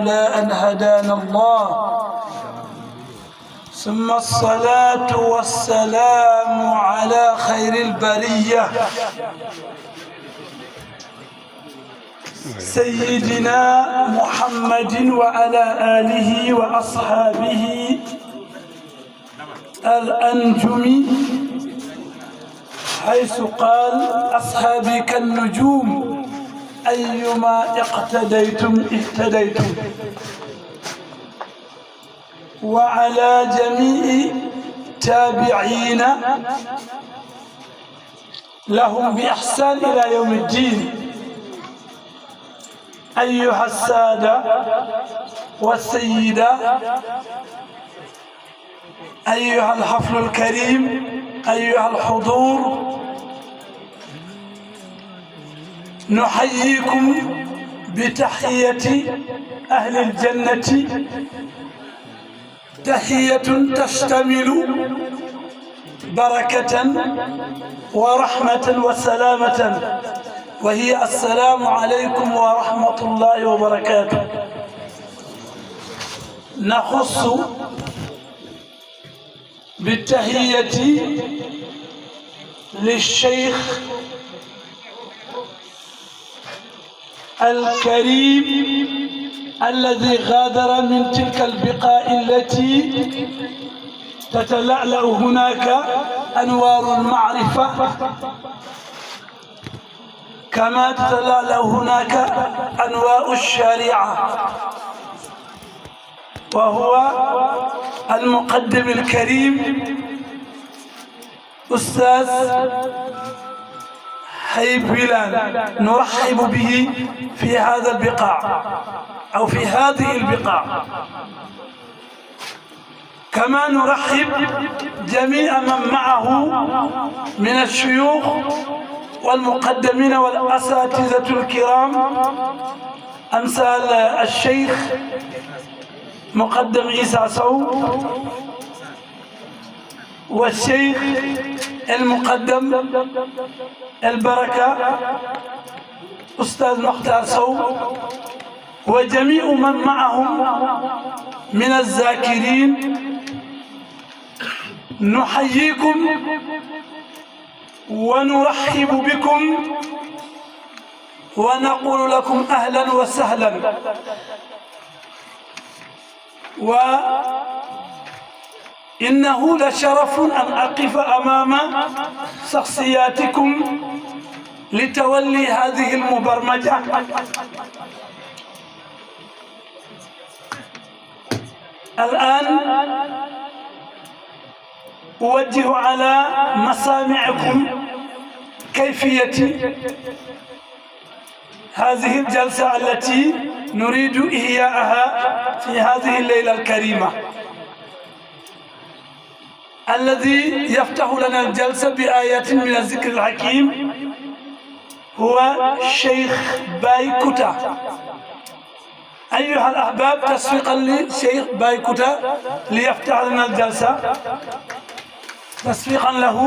لولا أن هدانا الله. ثم الصلاة والسلام على خير البرية سيدنا محمد وعلى آله وأصحابه الأنجم، حيث قال: أصحابي كالنجوم أيما اقتديتم اهتديتم. وعلى جميع تابعين لهم بإحسان إلى يوم الدين. أيها السادة والسيدة، أيها الحفل الكريم، أيها الحضور، نحييكم بتحية أهل الجنة، تحية تشتمل بركة ورحمة وسلامة، وهي السلام عليكم ورحمة الله وبركاته. نخص بالتحية للشيخ الكريم الذي غادر من تلك البقاع التي تتلألأ هناك أنوار المعرفة، كما تتلألأ هناك أنوار الشريعة، وهو المقدم الكريم أستاذ حبيب بلال. نرحب به في هذا البقاع أو في هذه البقاع، كما نرحب جميع من معه من الشيوخ والمقدمين والأساتذة الكرام، أمثال الشيخ مقدم عيسى سو، والشيخ المقدم البركة أستاذ مختار سو، وجميع من معهم من الذاكرين. نحييكم ونرحب بكم ونقول لكم أهلا وسهلا. وإنه لشرف أن أقف أمام شخصياتكم لتولي هذه المبرمجة. الآن أوجه على مسامعكم كيفية هذه الجلسة التي نريد إحياءها في هذه الليلة الكريمة. الذي يفتح لنا الجلسة بآيات من الذكر الحكيم هو الشيخ باي كوتا. أيها الأحباب، تصفيقا للشيخ باي كوتا ليفتح لنا الجلسة، تصفيقا له.